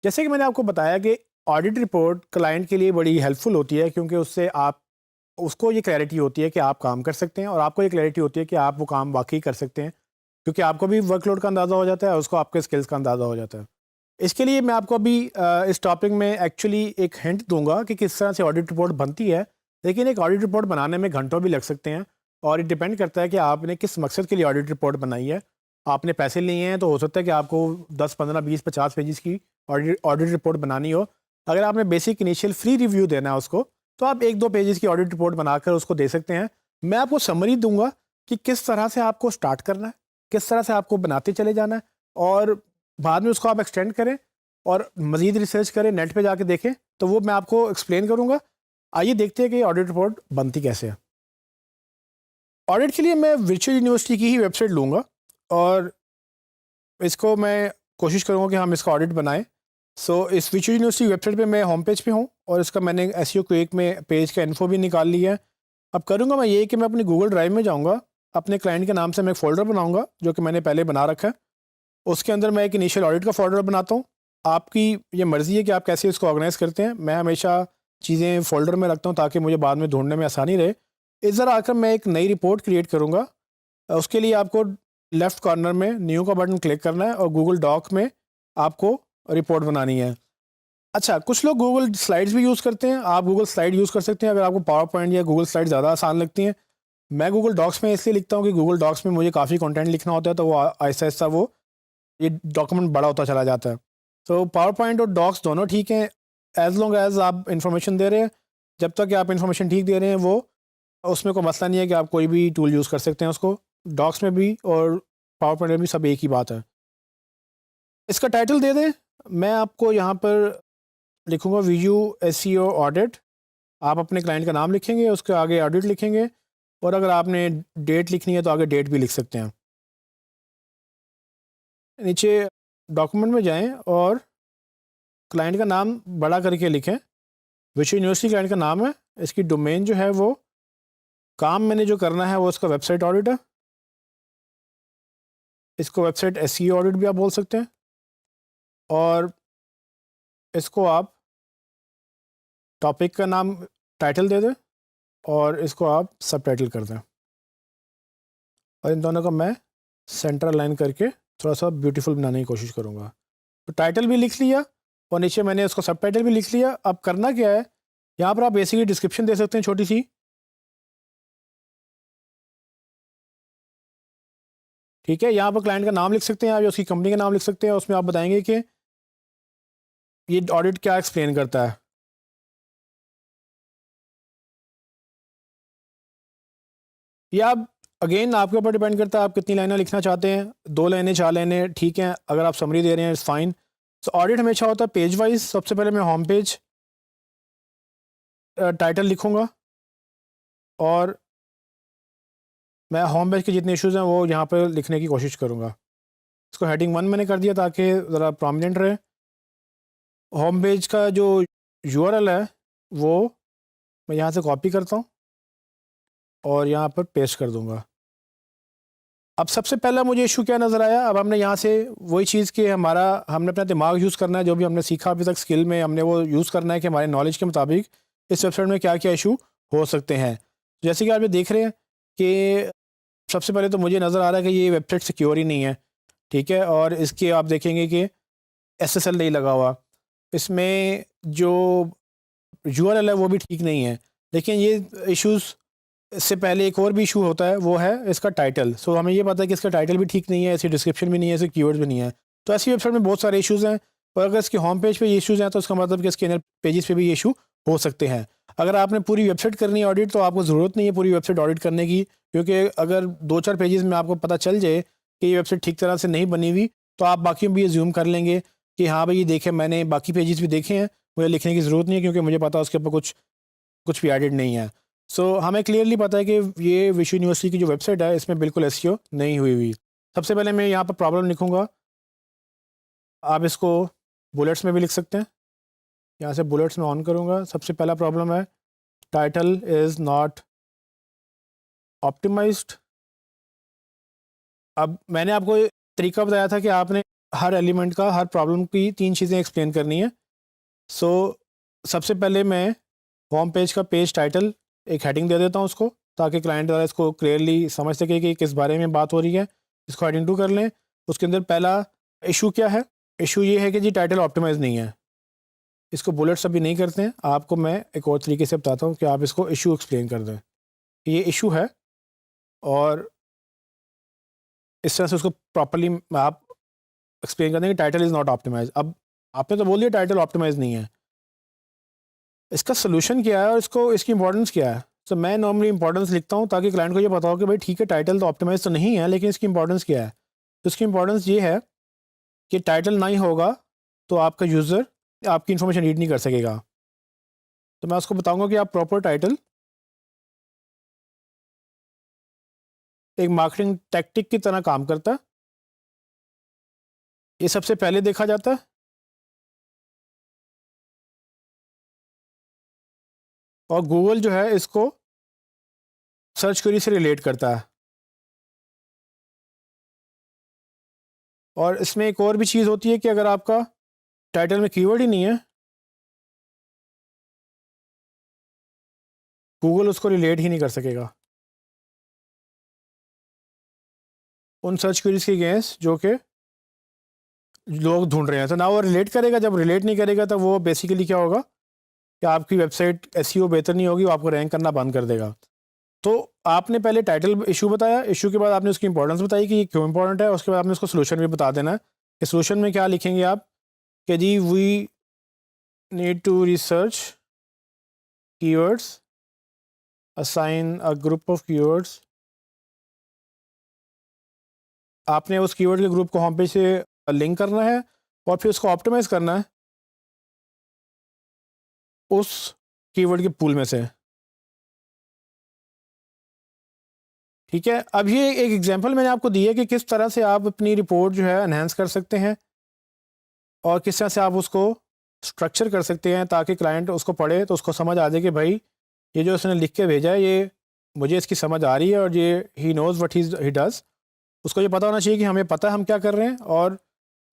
जैसे कि मैंने आपको बताया कि ऑडिट रिपोर्ट क्लाइंट के लिए बड़ी हेल्पफुल होती है, क्योंकि उससे आप उसको ये क्लैरिटी होती है कि आप काम कर सकते हैं और आपको ये क्लैरिटी होती है कि आप वो काम वाकई कर सकते हैं, क्योंकि आपको भी वर्कलोड का अंदाज़ा हो जाता है और उसको आपके स्किल्स का अंदाज़ा हो जाता है। इसके लिए मैं आपको अभी इस टॉपिक में एक्चुअली एक हिंट दूंगा कि किस तरह से ऑडिट रिपोर्ट बनती है, लेकिन एक ऑडिट रिपोर्ट बनाने में घंटों भी लग सकते हैं और ये डिपेंड करता है कि आपने किस मकसद के लिए ऑडिट रिपोर्ट बनाई है। आपने पैसे लिए हैं तो हो सकता है कि आपको 10, 15, 20, 50 पेजेस की ऑडिट रिपोर्ट बनानी हो। अगर आपने बेसिक इनिशियल फ्री रिव्यू देना है उसको, तो आप 1-2 पेजेस की ऑडिट रिपोर्ट बनाकर उसको दे सकते हैं। मैं आपको समरी दूंगा कि किस तरह से आपको स्टार्ट करना है, किस तरह से आपको बनाते चले जाना है, और बाद में उसको आप एक्सटेंड करें और मज़ीद रिसर्च करें, नेट पे जाके देखें, तो वो मैं आपको एक्सप्लेन करूँगा। आइए देखते हैं कि ऑडिट रिपोर्ट बनती कैसे है। ऑडिट के लिए मैं वर्चुअल यूनिवर्सिटी की ही वेबसाइट लूँगा और इसको मैं कोशिश करूँगा कि हम इसका ऑडिट बनाएं। इस वर्चुअल यूनिवर्सिटी वेबसाइट पे मैं होम पेज पे हूँ और इसका मैंने एसईओ क्विक में पेज का इन्फो भी निकाल लिया है। अब करूँगा मैं ये कि मैं अपनी गूगल ड्राइव में जाऊँगा, अपने क्लाइंट के नाम से मैं एक फ़ोल्डर बनाऊँगा जो कि मैंने पहले बना रखा है। उसके अंदर मैं एक इनिशियल ऑडिट का फ़ोल्डर बनाता हूँ। आपकी ये मर्ज़ी है कि आप कैसे इसको ऑर्गेनाइज़ करते हैं। मैं हमेशा चीज़ें फ़ोल्डर में रखता हूँ ताकि मुझे बाद में ढूँढने में आसानी रहे। इस तरह आकर मैं एक नई रिपोर्ट क्रिएट करूँगा। उसके लिए आपको लेफ़्ट कॉर्नर में न्यू का बटन क्लिक करना है और गूगल डॉक में आपको रिपोर्ट बनानी है। अच्छा, कुछ लोग गूगल स्लाइड्स भी यूज़ करते हैं। आप गूगल स्लाइड यूज़ कर सकते हैं अगर आपको पावर पॉइंट या गूगल स्लाइड ज़्यादा आसान लगती हैं। मैं गूगल डॉक्स में इसलिए लिखता हूँ कि गूगल डॉक्स में मुझे काफ़ी कंटेंट लिखना होता है, तो वो आहिस्ता-आहिस्ता वो ये डॉक्यूमेंट बड़ा होता चला जाता है। तो पावर पॉइंट और डॉक्स दोनों ठीक हैं, एज़ लॉन्ग एज़ आप इन्फॉर्मेशन दे रहे हैं। जब तक कि आप इन्फॉर्मेशन ठीक दे रहे हैं, वो उसमें कोई मसला नहीं है कि आप कोई भी टूल यूज़ कर सकते हैं उसको। डॉक्स में भी और पावर पॉइंट में भी सब एक ही बात है। इसका टाइटल दे दें, मैं आपको यहाँ पर लिखूँगा वीयू एसईओ ऑडिट। आप अपने क्लाइंट का नाम लिखेंगे, उसके आगे ऑडिट लिखेंगे और अगर आपने डेट लिखनी है तो आगे डेट भी लिख सकते हैं। नीचे डॉक्यूमेंट में जाएँ और क्लाइंट का नाम बड़ा करके लिखें। विश्व यूनिवर्सिटी क्लाइंट का नाम है, इसकी डोमेन जो है वो, काम मैंने जो करना है वो उसका वेबसाइट ऑडिट है। इसको वेबसाइट एसईओ ऑडिट भी आप बोल सकते हैं और इसको आप टॉपिक का नाम टाइटल दे दें और इसको आप सबटाइटल कर दें और इन दोनों का मैं सेंटर लाइन करके थोड़ा सा ब्यूटीफुल बनाने की कोशिश करूँगा। तो टाइटल भी लिख लिया और नीचे मैंने उसको सबटाइटल भी लिख लिया। अब करना क्या है, यहाँ पर आप बेसिकली डिस्क्रिप्शन दे सकते हैं छोटी सी। ठीक है, यहाँ पर क्लाइंट का नाम लिख सकते हैं आप या उसकी कंपनी का नाम लिख सकते हैं। उसमें आप बताएंगे कि ये ऑडिट क्या एक्सप्लेन करता है। ये आप अगेन आपके ऊपर डिपेंड करता है आप कितनी लाइनें लिखना चाहते हैं, 2 लाइनें 4 लाइनें ठीक हैं। अगर आप समरी दे रहे हैं इट्स फाइन। तो ऑडिट हमेशा होता है पेज वाइज। सबसे पहले मैं होम पेज टाइटल लिखूंगा और मैं होम पेज के जितने इश्यूज़ हैं वो यहाँ पर लिखने की कोशिश करूँगा। इसको हेडिंग 1 मैंने कर दिया ताकि ज़रा प्रोमिनेंट रहे। होम पेज का जो यूआरएल है वो मैं यहाँ से कॉपी करता हूँ और यहाँ पर पेस्ट कर दूँगा। अब सबसे पहला मुझे इशू क्या नज़र आया, अब हमने यहाँ से वही चीज़ कि हमने अपना दिमाग यूज़ करना है, जो भी हमने सीखा अभी तक स्किल में हमने वो यूज़ करना है कि हमारे नॉलेज के मुताबिक इस वेबसाइट में क्या क्या इशू हो सकते हैं। जैसे कि आप ये देख रहे हैं कि सबसे पहले तो मुझे नज़र आ रहा है कि ये वेबसाइट सिक्योर ही नहीं है। ठीक है, और इसके आप देखेंगे कि एसएसएल नहीं लगा हुआ, इसमें जो यूआरएल है वो भी ठीक नहीं है। लेकिन ये इश्यूज़ इससे पहले एक और भी इशू होता है, वो है इसका टाइटल। हमें ये पता है कि इसका टाइटल भी ठीक नहीं है, इसकी डिस्क्रिप्शन भी नहीं है, इसके कीवर्ड्स भी नहीं है। तो ऐसी वेबसाइट में बहुत सारे इश्यूज़ हैं और अगर इसके होम पेज पे ये इश्यूज़ हैं तो इसका मतलब कि इसके इनर पेजेस पे भी ये इशू हो सकते हैं। अगर आपने पूरी वेबसाइट करनी है ऑडिट, तो आपको ज़रूरत नहीं है पूरी वेबसाइट ऑडिट करने की, क्योंकि अगर 2-4 पेजेस में आपको पता चल जाए कि ये वेबसाइट ठीक तरह से नहीं बनी हुई, तो आप बाकियों भी ज़ूम कर लेंगे कि हाँ भाई, ये देखें, मैंने बाकी पेजेस भी देखे हैं, मुझे लिखने की ज़रूरत नहीं है क्योंकि मुझे पता है उसके ऊपर कुछ कुछ भी एडिड नहीं है। हमें क्लियरली पता है कि ये विश्व यूनिवर्सिटी की जो वेबसाइट है इसमें बिल्कुल एसईओ नहीं हुई हुई। सबसे पहले मैं यहाँ पर प्रॉब्लम लिखूँगा, आप इसको बुलेट्स में भी लिख सकते हैं। यहाँ से बुलेट्स में ऑन करूँगा। सबसे पहला प्रॉब्लम है टाइटल इज़ नॉट ऑप्टिमाइज्ड। अब मैंने आपको ये तरीका बताया था कि आपने हर एलिमेंट का, हर प्रॉब्लम की 3 चीज़ें एक्सप्लेन करनी है। सो सबसे पहले मैं होम पेज का पेज टाइटल एक हेडिंग दे देता हूँ उसको, ताकि क्लाइंट ज़रा इसको क्लियरली समझ सके कि किस बारे में बात हो रही है। इसको हेडिंग 2 कर लें। उसके अंदर पहला इशू क्या है? इशू ये है कि जी टाइटल ऑप्टिमाइज़ नहीं है। इसको बुलेट्स अभी नहीं करते हैं, आपको मैं एक और तरीके से बताता हूँ कि आप इसको इशू एक्सप्लेन कर दें। ये इशू है और इस तरह से उसको प्रॉपर्ली आप एक्सप्लेन कर दें कि टाइटल इज़ नॉट ऑप्टिमाइज़। अब आपने तो बोल दिया टाइटल ऑप्टिमाइज़ नहीं है, इसका सोल्यूशन क्या है और इसकी इंपॉर्टेंस क्या है? तो मैं नॉर्मली इंपॉर्टेंस लिखता हूँ ताकि क्लाइंट को ये पता हो कि भाई ठीक है, टाइटल तो ऑप्टिमाइज़ तो नहीं है, लेकिन इसकी इंपॉर्टेंस क्या है? तो इसकी इंपॉर्टेंस ये है कि टाइटल नहीं होगा तो आपका यूज़र आपकी इन्फॉर्मेशन रीड नहीं कर सकेगा। तो मैं उसको बताऊँगा कि आप प्रॉपर टाइटल एक मार्केटिंग टैक्टिक की तरह काम करता है। ये सबसे पहले देखा जाता है और गूगल जो है इसको सर्च क्वेरी से रिलेट करता है। और इसमें एक और भी चीज़ होती है कि अगर आपका टाइटल में कीवर्ड ही नहीं है, गूगल उसको रिलेट ही नहीं कर सकेगा उन सर्च क्वेरीज के अगेंस्ट जो कि लोग ढूंढ रहे हैं। तो ना वो रिलेट करेगा, जब रिलेट नहीं करेगा तो वो बेसिकली क्या होगा कि आपकी वेबसाइट एसईओ बेहतर नहीं होगी, वो आपको रैंक करना बंद कर देगा। तो आपने पहले टाइटल इशू बताया, इशू के बाद आपने उसकी इंपॉर्टेंस बताई कि ये क्यों इंपॉर्टेंट है, उसके बाद आपने उसको सोल्यूशन भी बता देना है कि सोल्यूशन में क्या लिखेंगे आप कि जी we need to research keywords, assign a group of keywords. आपने उस कीवर्ड के ग्रुप को होम पेज से लिंक करना है और फिर उसको ऑप्टिमाइज़ करना है उस कीवर्ड के पूल में से। ठीक है, अब ये एक एग्जांपल मैंने आपको दी है कि किस तरह से आप अपनी रिपोर्ट जो है एनहांस कर सकते हैं और किस तरह से आप उसको स्ट्रक्चर कर सकते हैं ताकि क्लाइंट उसको पढ़े तो उसको समझ आ जाए कि भाई ये जो उसने लिख के भेजा है ये मुझे इसकी समझ आ रही है और ये he knows what he does. उसको ये पता होना चाहिए कि हमें पता है हम क्या कर रहे हैं और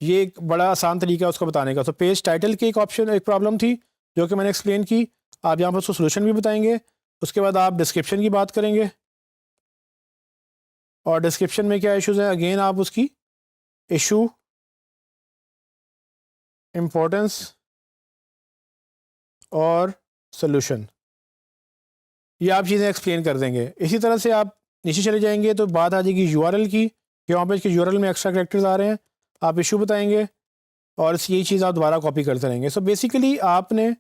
ये एक बड़ा आसान तरीका है उसको बताने का। तो पेज टाइटल की एक ऑप्शन, एक प्रॉब्लम थी जो कि मैंने एक्सप्लेन की। आप यहाँ पर उसको सोल्यूशन भी बताएंगे, उसके बाद आप डिस्क्रिप्शन की बात करेंगे और डिस्क्रिप्शन में क्या इश्यूज़ हैं, अगेन आप उसकी इशू, इम्पोर्टेंस और सोल्यूशन, ये आप चीज़ें एक्सप्लेन कर देंगे। इसी तरह से आप नीचे चले जाएंगे तो बात आ जाएगी यूआरएल की कि वहाँ पेज के यूआरएल में एक्स्ट्रा कैरेक्टर्स आ रहे हैं, आप इशू बताएंगे और यही चीज़ आप दोबारा कॉपी करते रहेंगे। सो बेसिकली आपने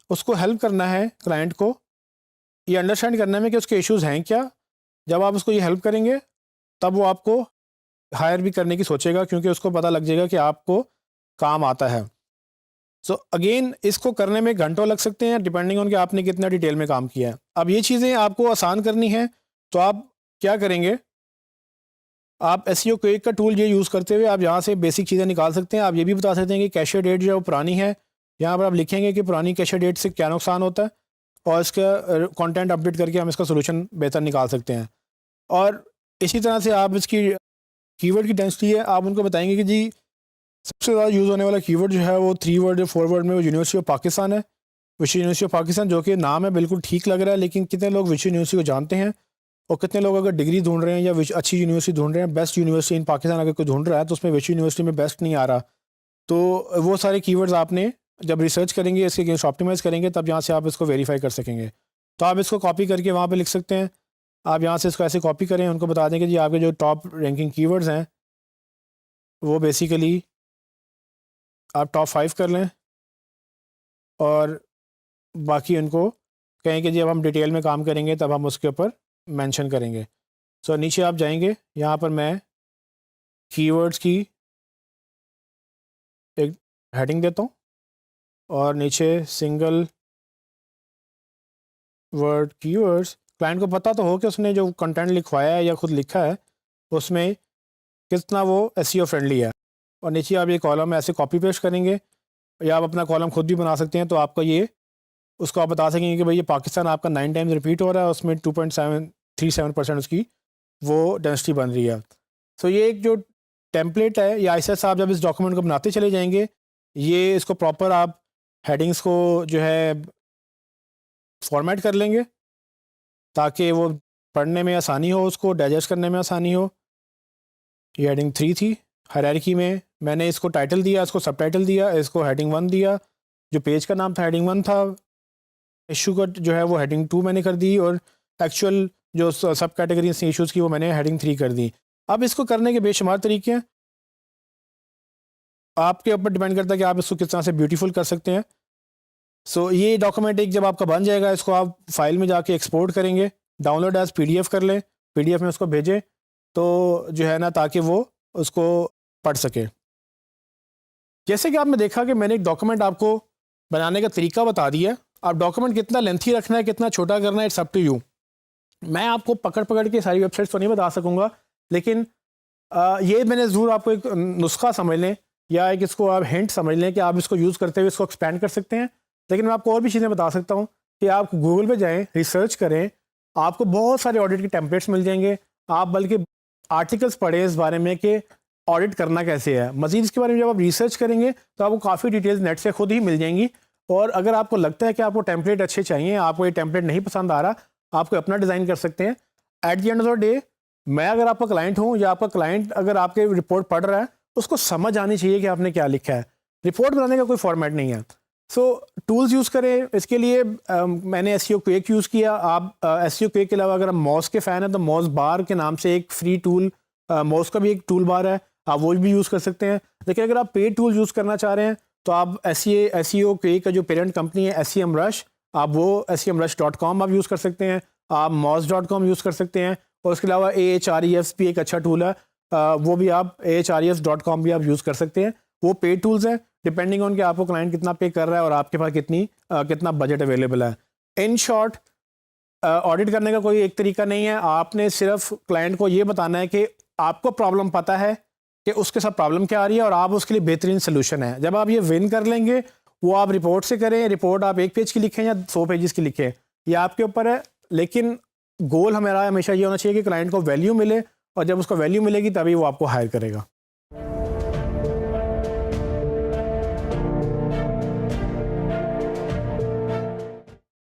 उसको हेल्प करना है, क्लाइंट को ये अंडरस्टैंड करने में कि उसके इश्यूज़ हैं क्या। जब आप उसको ये हेल्प करेंगे तब वो आपको हायर भी करने की सोचेगा क्योंकि उसको पता लग जाएगा कि आपको काम आता है। सो अगेन इसको करने में घंटों लग सकते हैं डिपेंडिंग ऑन कि आपने कितना डिटेल में काम किया है। अब ये चीज़ें आपको आसान करनी है तो आप क्या करेंगे, आप एसईओ क्विक का टूल ये यूज़ करते हुए आप यहाँ से बेसिक चीज़ें निकाल सकते हैं। आप ये भी बता सकते हैं कि कैशे डेट जो है वो पुरानी है, यहाँ पर आप लिखेंगे कि पुरानी कैशे डेट से क्या नुकसान होता है और इसका कंटेंट अपडेट करके हम इसका सोल्यूशन बेहतर निकाल सकते हैं। और इसी तरह से आप इसकी कीवर्ड की डेंसिटी है, आप उनको बताएंगे कि जी सबसे ज़्यादा यूज़ होने वाला कीवर्ड जो है वो 3 वर्ड या 4 वर्ड में वो यूनिवर्सिटी ऑफ पाकिस्तान है। विश्व यूनिवर्सिटी ऑफ पाकिस्तान जो कि नाम है बिल्कुल ठीक लग रहा है, लेकिन कितने लोग विश्व यूनिवर्सिटी को जानते हैं और कितने लोग अगर डिग्री ढूंढ रहे हैं या अच्छी यूनिवर्सिटी ढूंढ रहे हैं, बेस्ट यूनिवर्सिटी इन पाकिस्तान अगर कोई ढूंढ रहा है तो उसमें विश्व यूनिवर्सिटी में बेस्ट नहीं आ रहा। तो वो सारे कीवर्ड्स आपने जब रिसर्च करेंगे, इसके अगेंस्ट ऑप्टिमाइज़ करेंगे, तब यहाँ से आप इसको वेरीफाई कर सकेंगे। तो आप इसको कॉपी करके वहाँ पर लिख सकते हैं। आप यहाँ से इसको ऐसे कॉपी करें, उनको बता दें कि जी आपके जो टॉप रैंकिंग कीवर्ड्स हैं वो बेसिकली आप टॉप 5 कर लें और बाकी उनको कहें कि जब हम डिटेल में काम करेंगे तब हम उसके ऊपर मेंशन करेंगे। सो नीचे आप जाएंगे, यहाँ पर मैं कीवर्ड्स की एक हेडिंग देता हूँ और नीचे सिंगल वर्ड कीवर्ड्स। क्लाइंट को पता तो हो कि उसने जो कंटेंट लिखवाया है या खुद लिखा है उसमें कितना वो एसईओ फ्रेंडली है। और नीचे आप ये कॉलम ऐसे कॉपी पेस्ट करेंगे या आप अपना कॉलम खुद भी बना सकते हैं। तो आपका ये उसको आप बता सकेंगे कि भाई ये पाकिस्तान आपका 9 टाइम्स रिपीट हो रहा है, उसमें 2.737% उसकी वो डेंसिटी बन रही है। सो ये एक जो टेम्पलेट है या ऐसा आप जब इस डॉक्यूमेंट को बनाते चले जाएंगे, ये इसको प्रॉपर आप हेडिंग्स को जो है फॉर्मेट कर लेंगे ताकि वो पढ़ने में आसानी हो, उसको डाइजेस्ट करने में आसानी हो। ये हेडिंग 3 थी। हायरार्की में मैंने इसको टाइटल दिया, इसको सब टाइटल दिया, इसको हेडिंग 1 दिया। जो पेज का नाम था हेडिंग 1 था। इशू का जो है वो हेडिंग 2 मैंने कर दी, और एक्चुअल जो सब कैटेगरीज थी इशूज़ की वो मैंने हेडिंग 3 कर दी। अब इसको करने के बेशुमार तरीके हैं, आपके ऊपर डिपेंड करता है कि आप इसको किस तरह से ब्यूटीफुल कर सकते हैं। सो ये डॉक्यूमेंट एक जब आपका बन जाएगा, इसको आप फाइल में जाके एक्सपोर्ट करेंगे, डाउनलोड एज PDF कर लें, PDF में उसको भेजें तो जो है ना, ताकि वो उसको पढ़ सके। जैसे कि आपने देखा कि मैंने एक डॉक्यूमेंट आपको बनाने का तरीका बता दिया। आप डॉक्यूमेंट कितना लेंथी रखना है, कितना छोटा करना है, इट्स अप टू यू। मैं आपको पकड़ पकड़ के सारी वेबसाइट्स तो नहीं बता सकूंगा, लेकिन ये मैंने ज़रूर आपको एक नुस्खा समझ लें या एक इसको आप हिंट समझ लें कि आप इसको यूज़ करते हुए इसको एक्सपेंड कर सकते हैं। लेकिन मैं आपको और भी चीज़ें बता सकता हूँ कि आप गूगल पे जाएं, रिसर्च करें, आपको बहुत सारे ऑडिट के टेम्पलेट्स मिल जाएंगे। आप बल्कि आर्टिकल्स पढ़ें इस बारे में कि ऑडिट करना कैसे है। मज़ीद इसके बारे में जब आप रिसर्च करेंगे तो आपको काफ़ी डिटेल्स नेट से खुद ही मिल जाएंगी। और अगर आपको लगता है कि आपको टेम्पलेट अच्छे चाहिए, आपको ये टेम्पलेट नहीं पसंद आ रहा, आपको अपना डिज़ाइन कर सकते हैं। At the end of the day, मैं अगर आपका क्लाइंट हूँ या आपका क्लाइंट अगर आपके रिपोर्ट पढ़ रहा है, उसको समझ आनी चाहिए कि आपने क्या लिखा है। रिपोर्ट बनाने का कोई फॉर्मेट नहीं है। सो टूल्स यूज़ करें इसके लिए। मैंने SEO क्विक यूज़ किया। आप SEO क्विक के अलावा अगर आप मॉस के फ़ैन हैं तो मॉस बार के नाम से एक फ्री टूल, मॉस का भी एक टूल बार है, आप वो भी यूज़ कर सकते हैं। लेकिन अगर आप पेड टूल यूज़ करना चाह रहे हैं तो आप SEO क्विक का जो पेरेंट कंपनी है SEMrush, आप वो SEMrush.com आप यूज़ कर सकते हैं। आप moz.com यूज़ कर सकते हैं। और उसके अलावा Ahrefs भी एक अच्छा टूल है, वो भी आप Ahrefs.com भी आप यूज़ कर सकते हैं। वो पेड टूल्स हैं, डिपेंडिंग ऑन कि आपको क्लाइंट कितना पे कर रहा है और आपके पास कितना बजट अवेलेबल है। इन शॉर्ट, ऑडिट करने का कोई एक तरीका नहीं है। आपने सिर्फ क्लाइंट को ये बताना है कि आपको प्रॉब्लम पता है कि उसके साथ प्रॉब्लम क्या आ रही है और आप उसके लिए बेहतरीन सोल्यूशन है। जब आप ये विन कर लेंगे, वो आप रिपोर्ट से करें, रिपोर्ट आप 1 पेज की लिखें या 100 पेजेस की लिखें, ये आपके ऊपर है। लेकिन गोल हमारा हमेशा ये होना चाहिए कि क्लाइंट को वैल्यू मिले, और जब उसको वैल्यू मिलेगी तभी वो आपको हायर करेगा।